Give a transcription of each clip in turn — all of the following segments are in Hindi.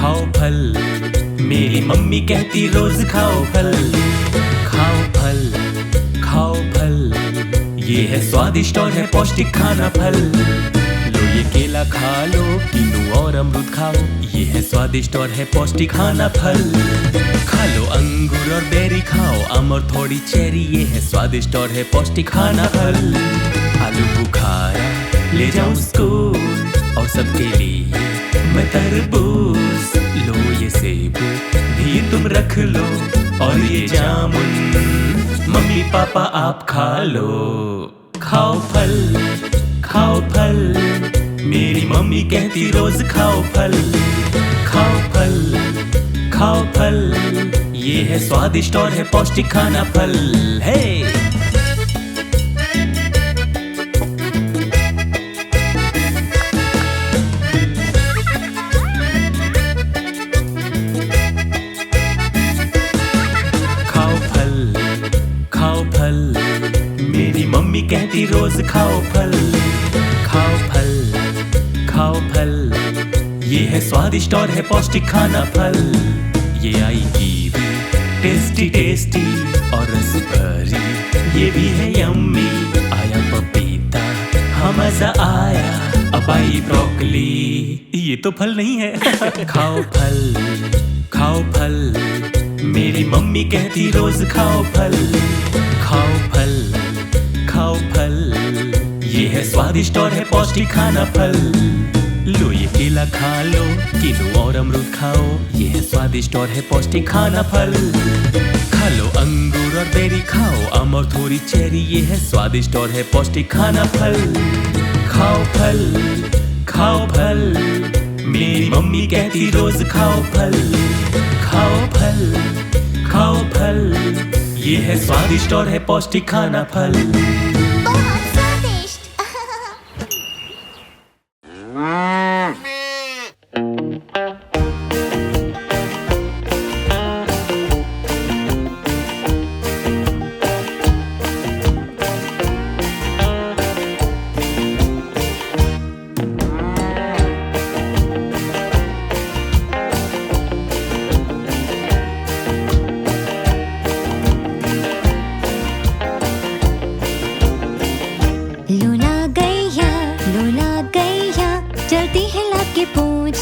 खाओ फल, मेरी मम्मी कहती रोज खाओ फल। खाओ फल, खाओ फल, ये है स्वादिष्ट और है पौष्टिक खाना फल। लो ये केला खा लो, कीनू और अमरूद खाओ, ये है स्वादिष्ट और है पौष्टिक खाना फल। खा लो अंगूर और बेरी खाओ, आम और थोड़ी चेरी, ये है स्वादिष्ट और है पौष्टिक खाना फल। आलू बुखारा ले जाऊं स्कूल और सबके लिए मैं तरबूज। लो ये सेब भी तुम रख लो और ये जामुन मम्मी पापा आप खा लो। खाओ फल, खाओ फल, मेरी मम्मी कहती रोज खाओ फल। खाओ फल, खाओ फल, ये है स्वादिष्ट और है पौष्टिक खाना फल। हे मेरी मम्मी कहती रोज खाओ फल। खाओ फल, खाओ फल, ये है स्वादिष्ट और है पौष्टिक खाना फल। ये आई कीवी टेस्टी टेस्टी और रसभरी, ये भी है यम्मी। आया पपीता हाँ मजा आया, अब आई ब्रोकली, ये तो फल नहीं है। खाओ फल, खाओ फल, मेरी मम्मी कहती रोज खाओ फल। खाओ फल, खाओ फल, ये है स्वादिष्ट और है पौष्टिक खाना फल। लो ये केला खा लो, कीनू और अमरूद खाओ, ये है स्वादिष्ट और है पौष्टिक खाना फल। खा लो अंगूर और बेरी खाओ, आम और थोड़ी चेरी, ये है स्वादिष्ट और है पौष्टिक खाना फल। खाओ फल, खाओ फल, मेरी मम्मी कहती रोज खाओ फल। खाओ फल, खाओ फल, ये है स्वादिष्ट और है पौष्टिक खाना फल। बहुत स्वादिष्ट।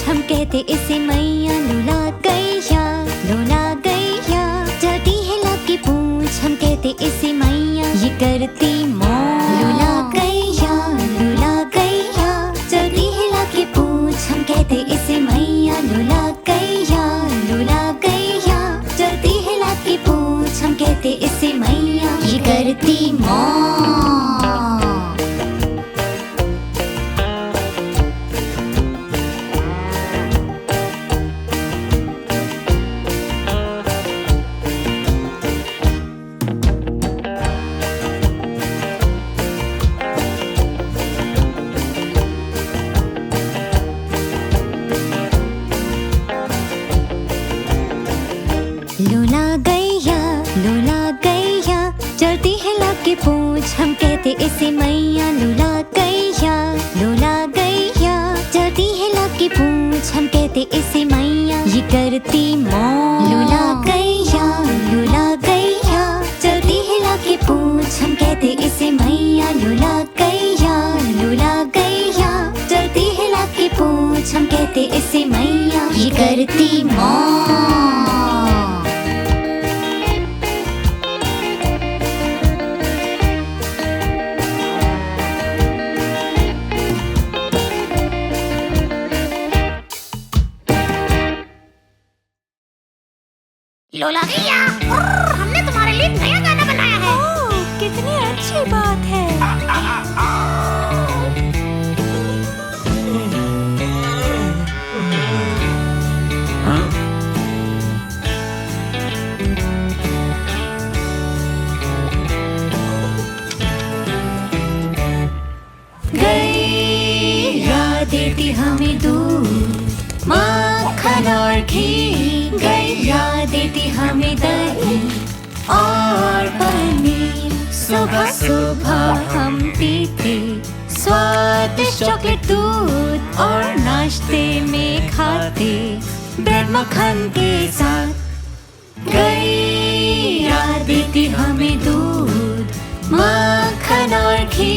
हम कहते इसे मैया लूला गैया, लूला गैया, चलती है लाके पूछ, हम कहते इसे मैया, ये करती मौज। लूला गैया, लूला गैया, चलती है लाके पूछ, हम कहते इसे मैया, लूला गैया, लूला गैया, चलती है लाके पूछ, हम कहते इसे मैया, ये करती मौज। लूला गैया, लूला गैया, चलती है लाके पूछ, हम कहते इसे मैया, लूला गैया, लूला गैया, चलती है लाके पूछ, हम कहते इसे मैया, ये करती मौज। लूला गैया, लूला गैया, चलती है लाके पूछ, हम कहते इसे मैया, लूला गैया, लूला गैया, चलती है लाके पूछ, हम कहते इसे मैया, ये करती मौज। लोला गैया, हमने तुम्हारे लिए नया गाना बनाया है। ओह, कितनी अच्छी बात है। गैया देती हमें दूध, माखन और घी, गैया देती हमें दही और पनीर। सुबह सुबह हम पीते स्वादिष्ट चॉकलेट दूध और नाश्ते में खाते ब्रेड मक्खन के साथ। गैया देती हमें दूध, मक्खन और घी।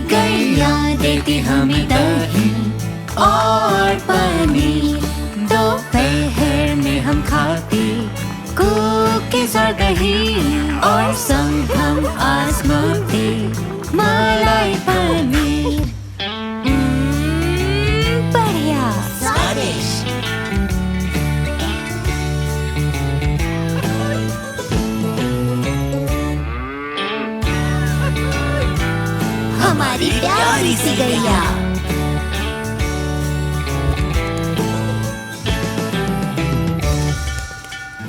गैया देती हमें दही और पनीर। दोपहर में हम खाते कुकीज़ और दही, और संग हम आजमाते मलाई पनीर। बढ़िया, स्वादिष्ट। हमारी प्यारी सी गैया।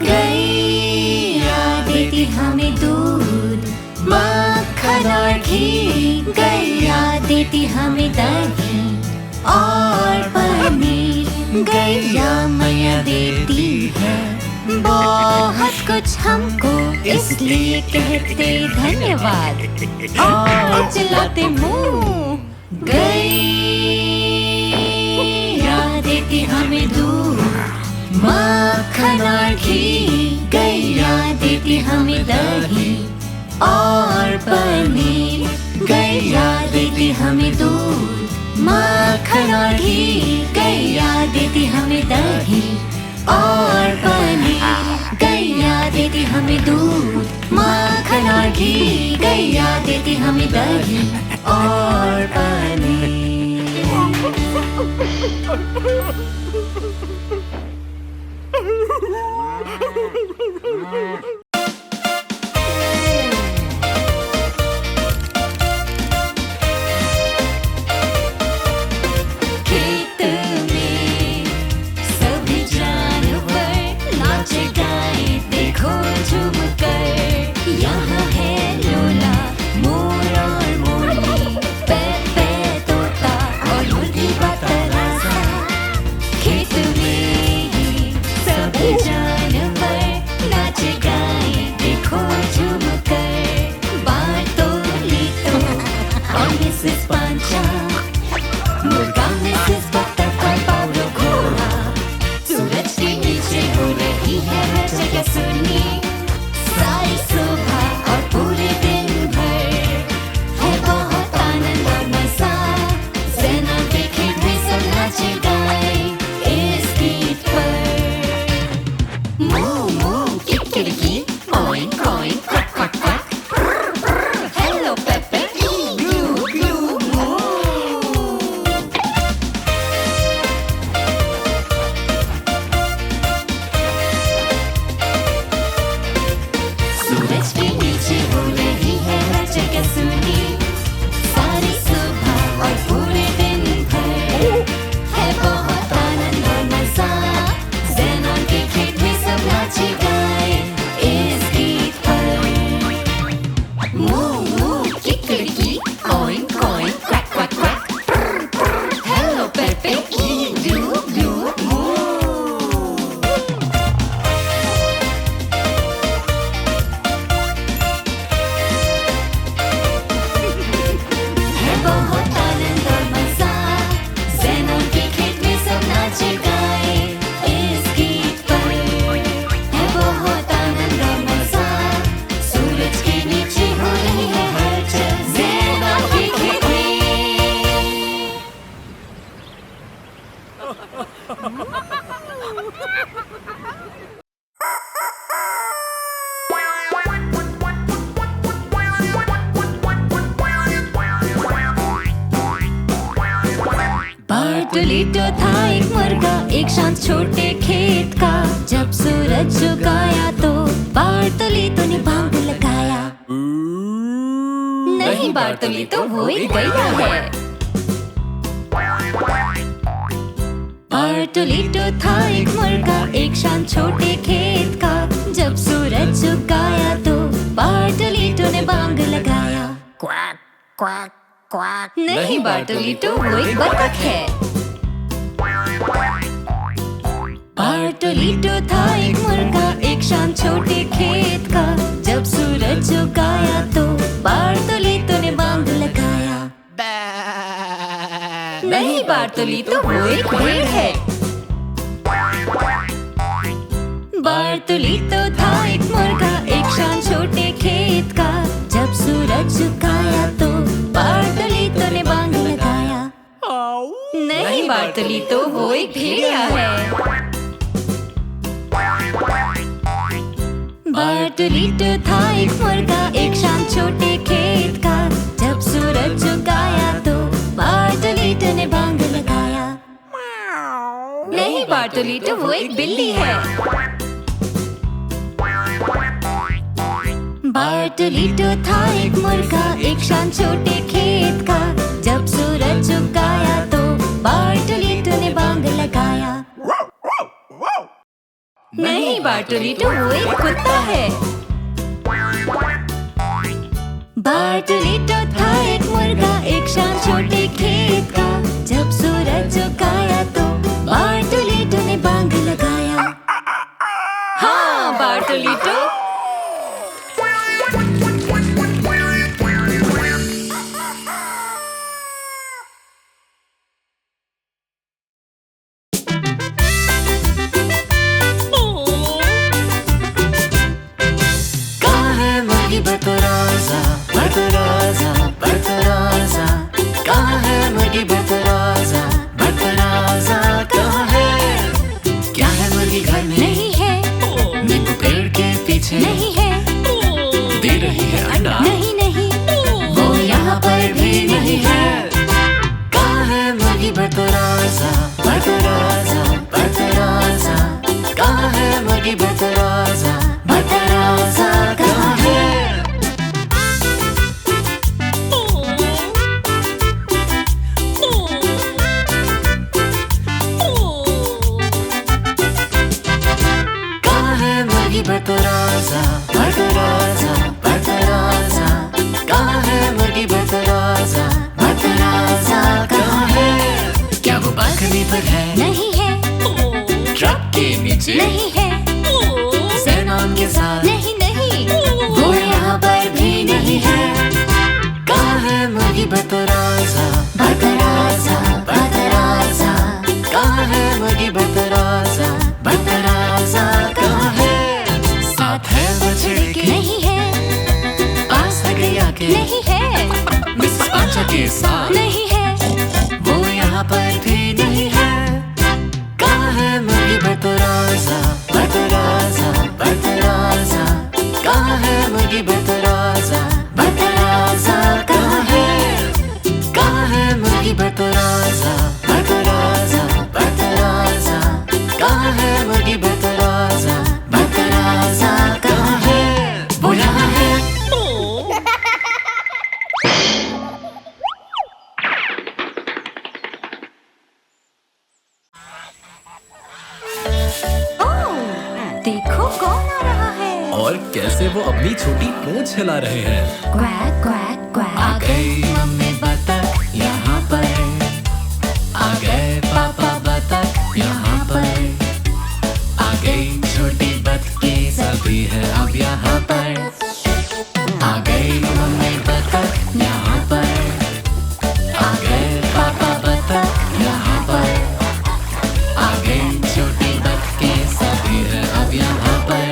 गैया देती हमें दूध, मक्खन और घी। गैया देती हमें दही और पनीर। गैया मैया देती है बहुत कुछ हमको, इसलिए कहते धन्यवाद और चिल्लाते मुंह। गैया देती हमें दूध, मक्खन और घी। गैया देती हमें दही और पनीर। गैया देती हमें दूध, मक्खन और घी। गैया देती हमें दही और पनीर। गैया देती हमें दूध, मक्खन और घी। गैया देती हमें दही और पनीर। बार्टोलीटो था एक मुर्गा एक शांत छोटे खेत का। जब सूरज झुकाया तो बार्टोलीटो ने भांग लगाया। नहीं बार्टोलीटो, वो एक गैया है। बार्टोलीटो था एक मुर्गा एक शांत छोटे खेत का। जब सूरज झुकाया तो बार्टोलीटो ने भांग लगाया। Quack quack quack. नहीं बार्टोलीटो, वो एक बतख है। बार्टोलीटो था एक मुर्गा एक शांत छोटे खेत का। जब सूरज झुकाया तो बार्टोलीटो ने भांग लगाया। नहीं बार्टोलीटो, वो एक भेड़ है। बार्टोलीटो था एक मुर्गा एक शान छोटे खेत का। जब सूरज झुकाया तो बार्टोलीटो ने बांग लगाया। नहीं बार्टोलीटो, वो एक भेड़िया है। बार्टोलीटो था एक मुर्गा एक शान छोटे खेत का। जब सूरज झुकाया तो बार्टोलीटो ने बांग लगाया। नहीं बार्टोलीटो, वो एक बिल्ली है। बार्टोलीटो था एक मुर्गा एक शान छोटे खेत का। जब सूरज झुकाया तो बार्टोलीटो ने बांग लगाया। नहीं बार्टोलीटो, वो एक कुत्ता है। बार्टोलीटो था एक मुर्गा एक शान छोटे खेत का। जब सूरज झुकाया तो बार्टोलीटो ने बांग लगाया। हाँ बार्टोलीटो। बतराजा बतराजा बतराजा, कहाँ है मुर्गी बतराजा बतराजा कहाँ है? क्या है मुर्गी घर में? नहीं है। नींबू पेड़ के पीछे नहीं है। दे रही है अंडा? नहीं नहीं। वो यहाँ पर भी नहीं है। कहाँ है मुर्गी बतराजा बतराजा बतराजा, कहाँ है मुर्गी बतराजा बतराजा कहाँ है? बतराजा बतराजा बतराजा, कहाँ है मुर्गी बतराजा बतराजा कहाँ है? क्या वो बालकनी पर है? नहीं है। ट्रक के नीचे? नहीं है। सैनान के साथ? नहीं नहीं। वो यहाँ पर भी नहीं है। कहाँ है मुर्गी बतराजा बतराजा बतराजा, कहाँ है मुर्गी बतराजा बतराजा कहाँ है? है बछड़े के? नहीं है। पास है गैया के? नहीं है। मिसेस पांचा के साथ? नहीं है। वो यहाँ पर भी नहीं है। कहाँ है मुर्गी बतराजा बतराजा बतराजा, कहाँ है मुर्गी बतराजा बतराजा कहाँ है? कहाँ है मुर्गी बतराजा बतराजा बतराजा, कहाँ है मुर्गी बतराजा बतराजा कहाँ है? वो यहाँ है। देखो कौन आ रहा है। और कैसे वो अपनी छोटी पूंछ हिला रहे हैं। Quack quack quack. आ गई मम्मी बतख यहाँ पर, आ गए पापा बतख यहाँ पर, आ गई छोटी बतखें सभी है अब यहाँ पर। आ गई मम्मी बतख यहाँ पर, आ गए पापा बतख यहाँ पर, आ गई छोटी बतखें सभी है अब यहाँ पर।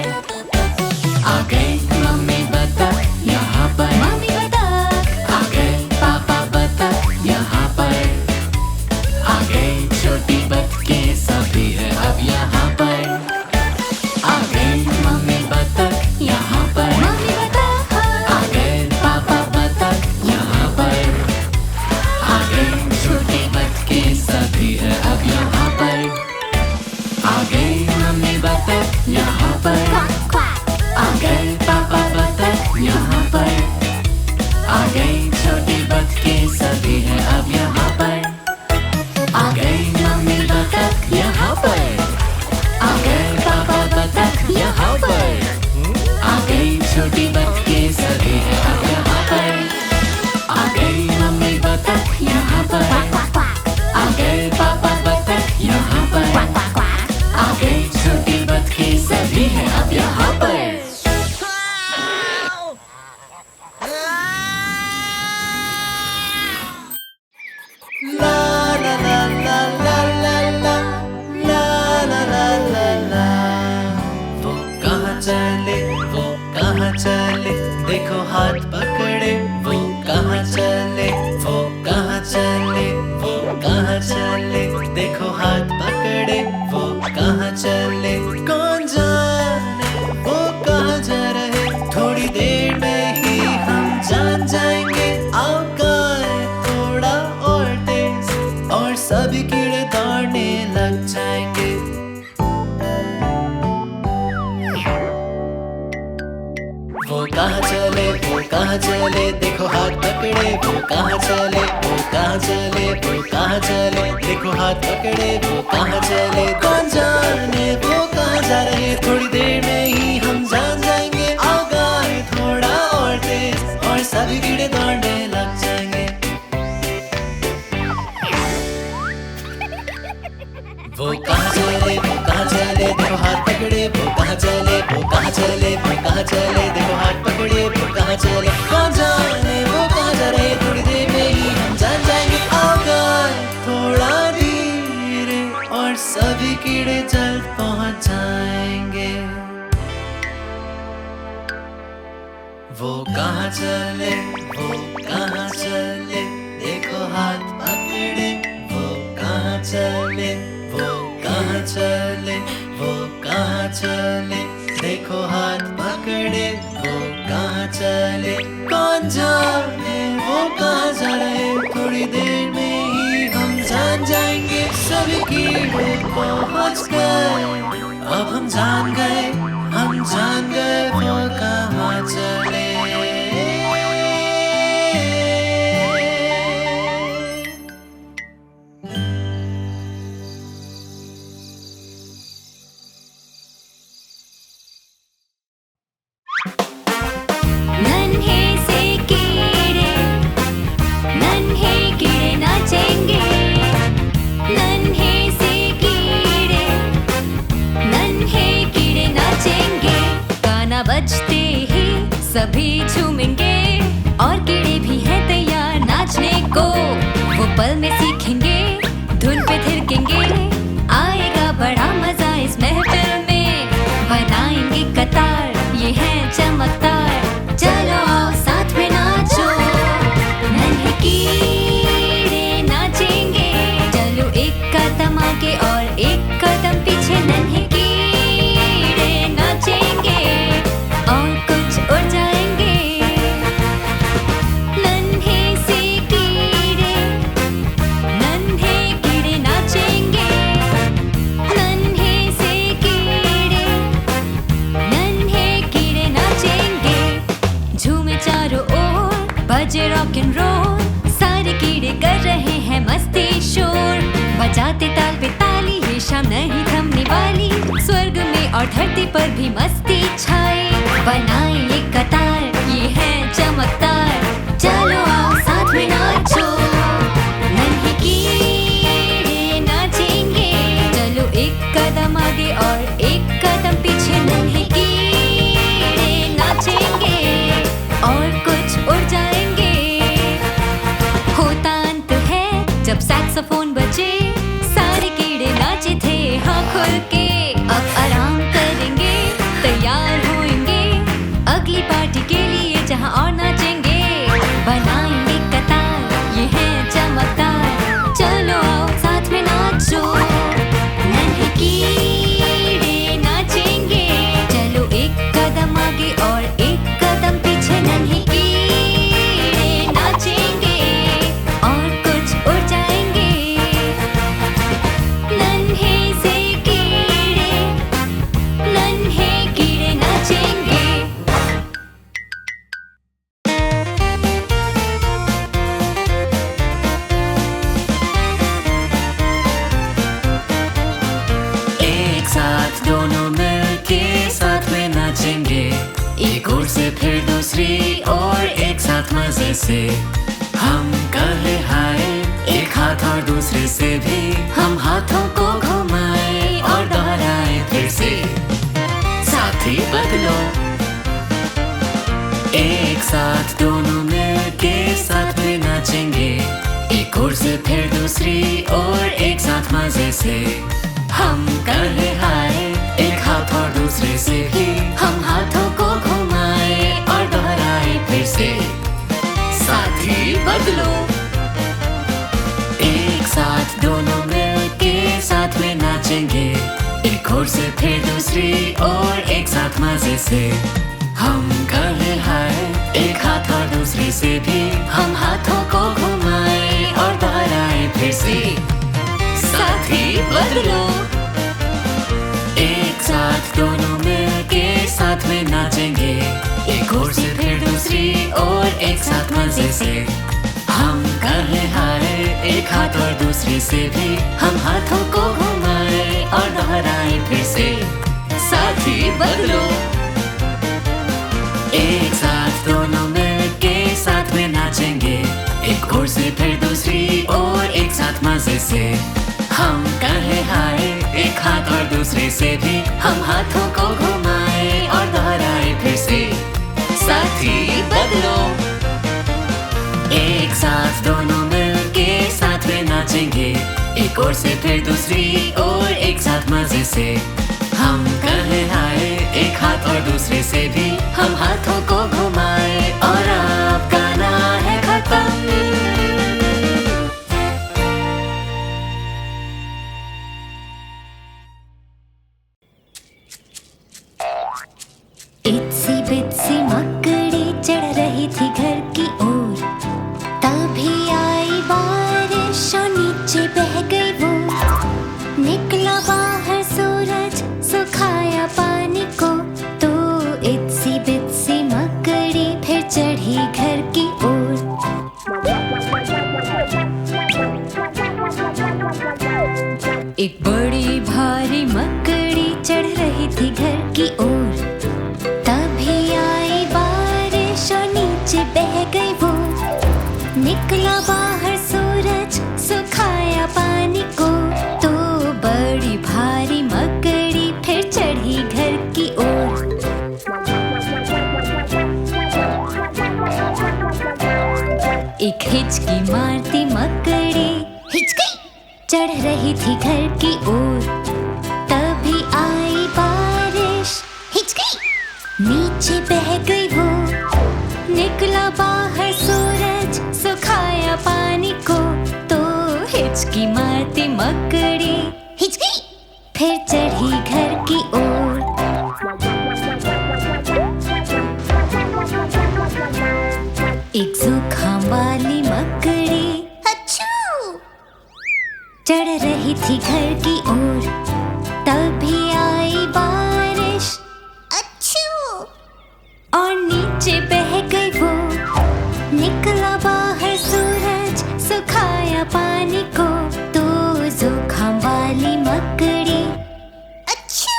आ गई मम्मी बतख यहाँ पर, मम्मी बतख। आ गए पापा बतख यहाँ पर, आ गई छोटी बतखें सभी है अब यहाँ पर। आ गई मम्मी बतख यहाँ पर, मम्मी बतख। आ गए पापा बतख यहाँ पर, आ गई छोटी बतखें सभी है अब यहाँ पर। आ गई मम्मी बतख यहाँ पर, क्वैक क्वैक। आ गए पापा बतख यहाँ पर, आ गई छोटी बतखें सभी है अब यहाँ पर। आ गई मम्मी बतख यहाँ पर, आ गए पापा बतख यहाँ पर, आ गई छोटी बतखें सभी है अब यहाँ पर। आ गई मम्मी बतख यहाँ पर, आ गए पापा बतख यहाँ पर, आ गई छोटी बतखें सभी है अब यहाँ पर। वो कहाँ चले, देखो हाथ पकड़े, वो कहाँ चले, वो कहाँ चले, वो कहाँ चले, देखो हाथ पकड़े, वो कहाँ चले। कौन जाने वो कहाँ जा रहे, थोड़ी देर में ही हम जान जाएंगे। आओ गाएं थोड़ा और तेज, और सभी कीड़े दौड़ने लग जाएंगे। वो कहाँ चले, वो कहाँ चले, देखो हाथ पकड़े, वो कहाँ चले, वो कहाँ चले, वो कहाँ चले, देखो हाथ पकड़े, वो कहाँ चले। कौन जाने वो कहाँ जा रहे, थोड़ी देर में ही हम जान जाएंगे। आओ गाएं थोड़ा और तेज, और सभी कीड़े दौड़ने लग जाएंगे। वो कहाँ चले, वो कहाँ चले, देखो हाथ पकड़े, वो कहाँ चले, वो कहाँ चले, वो कहाँ चले, देखो हाथ पकड़े, वो कहाँ चले। कौन जाने वो कहाँ जा रहे, थोड़ी देर में ही हम जान जाएंगे। आओ गाएं थोड़ा धीरे, और सभी कीड़े जल्द पहुँच जाएंगे। वो कहाँ चले, वो कहाँ चले, देखो हाथ पकड़े, वो कहाँ चले, वो कहाँ चले, वो कहाँ चले, देखो हाथ पकड़े, वो कहाँ चले। कौन जाने वो कहाँ जा रहे, थोड़ी देर में ही हम जान जाएंगे। सभी कीड़े पहुँच गए, अब हम जान गए, हम जान गए वो कहाँ चले। बजते ही सभी झूमेंगे, और कीड़े भी हैं तैयार नाचने को। वो पल में सीखेंगे, धुन पे थिरकेंगे, आएगा बड़ा मजा इस महफिल में। बनाएंगे कतार, ये है चमकदार, चलो आओ साथ में नाचो। नन्हे कीड़े नाचेंगे, चलो एक कदम आगे और एक कदम पीछे। नन्हे कीड़े नाचेंगे, और कुछ उड़ जाएंगे। नन्हे से कीड़े, नन्हे कीड़े नाचेंगे। नन्हे से कीड़े, नन्हे कीड़े नाचेंगे। झूमे चारों ओर, बजे रॉक एंड रोल, सारे कीड़े कर रहे हैं मस्ती शोर। बजाते ताल पे ताली, ये शाम नहीं थमने वाली। स्वर्ग में और धरती पर भी मस्ती छाए। बनाए ये कतार, ये है चमकदार, चलो आओ साथ में नाचो। नन्हे कीड़े नाचेंगे, चलो एक कदम आगे और एक कदम पीछे। नन्हे कीड़े नाचेंगे, और कुछ उड़ जाएंगे। होता अंत है जब सैक्सोफोन बजे, सारे कीड़े नाचे थे हाँ खुल के। अब आराम करेंगे, तैयार होएंगे अगली पार्टी के लिए जहां और नाचेंगे। बनाएंगे कतार, ये है चमकदार, चलो आओ साथ में नाचो। नन्हे कीड़े नाचेंगे, चलो एक कदम आगे और एक कदम पीछे। नन्हे कीड़े नाचेंगे, और कुछ उड़ जाएंगे। नन्हे से कीड़े, नन्हे कीड़े नाचेंगे। एक साथ दोनों मिलके साथ में नाचेंगे, एक ओर से फिर दूसरी और एक साथ मजे से। हम कहे हाय, एक हाथ और दूसरे से भी हम हाथों को घुमाए और दोहराए फिर से। साथी बदलो, एक साथ दोनों मिलके साथ में नाचेंगे, एक ओर से फिर दूसरी और एक साथ मजे से। हम कहे हाय, एक हाथ और दूसरे से भी हम हाथों को घुमाए ओर से फिर दूसरी ओर एक साथ मजे से हम कहें हाय। एक हाथ और दूसरे से भी हम हाथों को घुमाएं और दोहराएं फिर से। साथी बदलो, एक साथ दोनों मिलके साथ में नाचेंगे। एक ओर से फिर दूसरी ओर एक साथ मजे से हम कहें हाय। एक हाथ और दूसरे से भी हम हाथों को घुमाएं और दोहराएं फिर से। साथी बदलो, एक साथ दोनों मिलके साथ में नाचेंगे। एक ओर से फिर दूसरी ओर एक साथ मजे से हम कहें हाय। एक हाथ और दूसरे से भी हम हाथों को घुमाएं और दोहराएं फिर से। साथी बदलो, एक साथ दोनों मिलके साथ में नाचेंगे। एक ओर से फिर दूसरी ओर एक साथ मजे से हम कहें हाय। एक हाथ और दूसरे से भी हम हाथों को घुमाएं और अब गाना है खत्म। इत्सी बित्सी मकड़ी चढ़ रही थी घर की ओर, तभी आई बारिश और नीचे बह गई वो। निकला बाहर सूरज सुखाया पानी को, तो इत्सी बित्सी मकड़ी फिर चढ़ी घर की ओर। एक बड़ी भारी मकड़ी चढ़ रही थी घर की ओर, तभी आई बारिश और नीचे बह गई वो। निकला बाहर सूरज सुखाया पानी को, तो बड़ी भारी मकड़ी फिर चढ़ी घर की ओर। एक हिचकी मारती मकड़ी हिचकी चढ़ रही थी घर की ओर, तभी आई बारिश हिचकी नीचे बह गई वो। निकला बाहर सूरज सुखाया पानी को, तो हिचकी मारती मकड़ी हिचकी फिर चढ़ी घर की ओर। एक जुकाम वाली मकड़ी अच्छू चढ़ रही थी घर की ओर, तभी आई बारिश अच्छू और नीचे बह गई वो। निकला बाहर सूरज सुखाया पानी को, तो जुकाम वाली मकड़ी अच्छू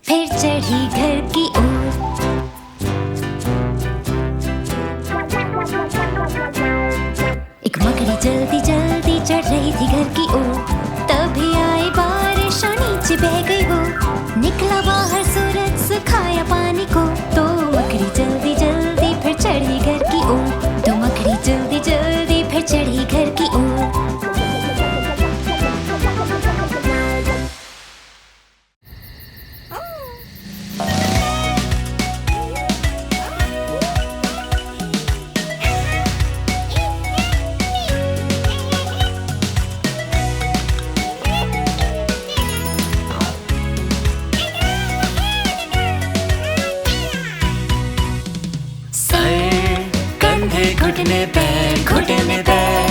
फिर चढ़ी घर की ओर। एक मकड़ी जल्दी जल्दी चढ़ रही थी घर की ओर, तभी आई बारिश और नीचे बह गई वो। निकला बाहर सूरज सुखाया पानी को, तो मकड़ी जल्दी जल्दी फिर चढ़ी घर की ओर। तो मकड़ी जल्दी जल्दी फिर चढ़ी घर की ओर। घुटने पैर घुटने पैर,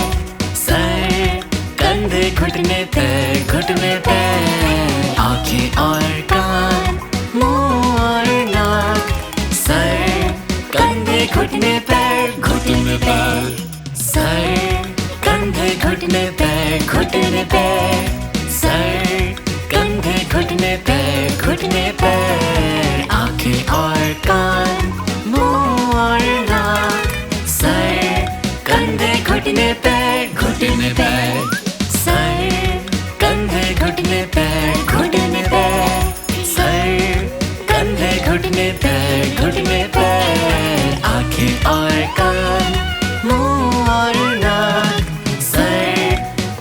सर कंधे घुटने पैर घुटने पैर। आंखें और कान मुंह और नाक, सर कंधे घुटने पैर घुटने पैर। सर कंधे घुटने पैर घुटने पैर, सर कंधे घुटने पैर घुटने पैर। आंखें और कान मुंह और नाक, सर कंधे घुटने पैर घुटने पैर। सर कंधे घुटने पैर घुटने पैर, सर कंधे घुटने पैर घुटने पैर। आंखें और कान मुंह और नाक, सर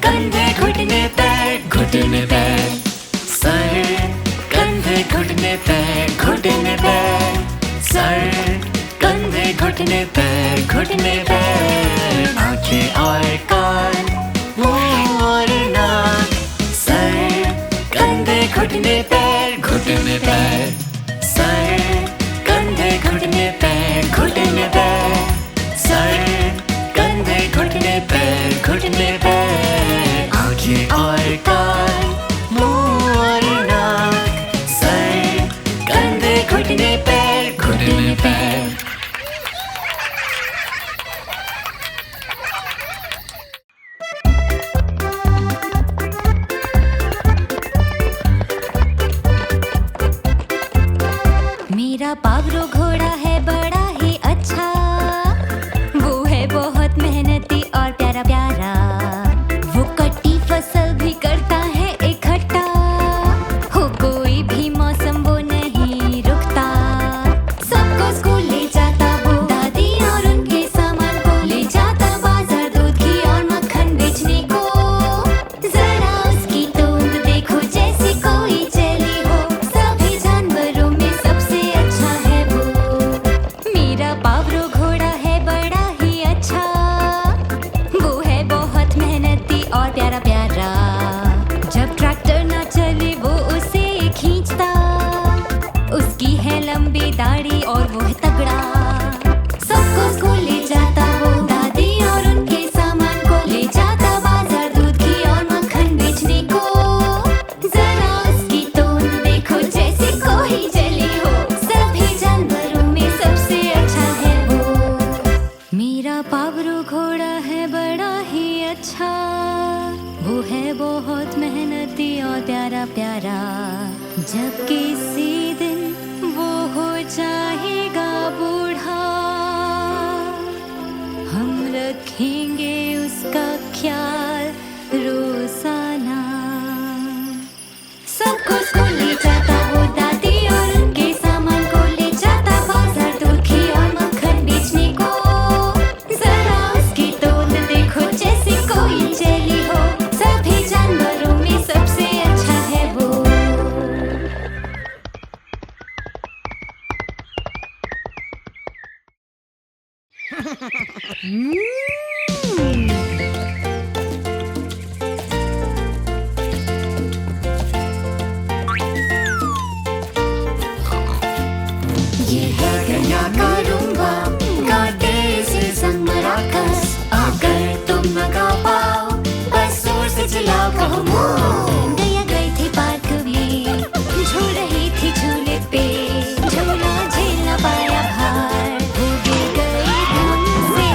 कंधे घुटने पैर घुटने पैर। सर कंधे घुटने पैर घुटने पैर, सर कंधे घुटने पैर घुटने पैर। आंखें और कान मुंह और नाक, सर कंधे घुटने घुटने पैर घुटने पैर, सर कंधे घुटने पैर घुटने पैर, सर कंधे घुटने पैर, आंखें और कान मुंह और नाक, सर कंधे घुटने पैर घुटने पैर। मेरा पावरो घोड़ा है बड़ा ही अच्छा, वो है बहुत मेहनती और प्यारा प्यारा, वो कटी फसल भी करता है इकट्ठा, हो कोई भी मौसम वो नहीं रुकता, सबको स्कूल ले जाता वो, दादी और उनके सामान को ले जाता बाजार, दूध घी और मक्खन बेचने को, जरा उसकी तोंद देखो जैसे कोई चली हो, सभी जानवरों में सबसे अच्छा है वो। मेरा पावरो घोड़ा है बड़ा ही अच्छा, वो है बहुत मेहनती और प्यारा प्यारा, जब ट्रैक्टर ना चले वो उसे खींचता, उसकी है लंबी दाढ़ी और वो है तगड़ा, सबको स्कूल ले जाता वो, दादी और उनके सामान को ले जाता बाजार, दूध घी और मक्खन बेचने को, जरा उसकी तोंद देखो जैसे कोई जली हो, सभी जानवरों में सबसे अच्छा है वो। मेरा पावरो घोड़ा है बड़ा ही अच्छा, वो है बहुत मेहनती और प्यारा प्यारा, जब किसी दिन वो हो जाएगा बूढ़ा, हम रखेंगे उसका ख्याल रोजाना, सबको स्कूल ले जाता वो, दादी और उनके सामान को ले जाता बाजार, दूध घी और मक्खन बेचने को, जरा उसकी तोंद देखो जैसे कोई चली हो, सभी जानवरों में सबसे अच्छा है वो। ये है गैया का रूंबा, गाते से संग मराकस, अगर तुम न गा पाओ बस जोर से चिल्लाओ कहो moo। गैया गई थी पार्क में, झूल रही थी झूले पे, झूला झेल ना पाया भार, हो गई धुन से,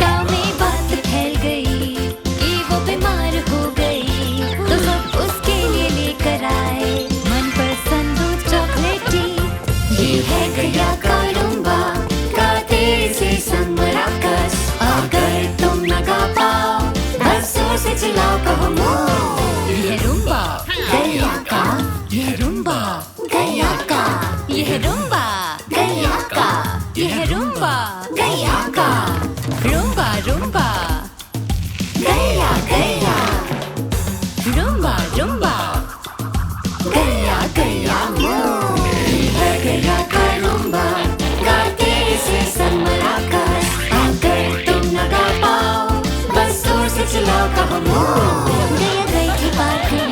गाँव में बात फैल गई कि वो बीमार हो गई, तो सब उसके लिए लेकर आए मनपसंद दूध चॉकलेटी। ये है गैया का रूंबा, गाते से संग मराकस, अगर तुम न गा पाओ बस जोर से चिल्लाओ कहो moo। यह रूम्बा गैया का, यह रूम्बा गैया का, यह रूम्बा गैया का, यह रूम्बा गैया का, रूम्बा रूम्बा गैया गैया, रूम्बा रूम्बा गैया गैया moo। ये है गैया का रूंबा, गाते से संग मराकस, अगर तुम न गा पाओ बस जोर से चिल्लाओ कहो moo। गैया गई थी पार्क में,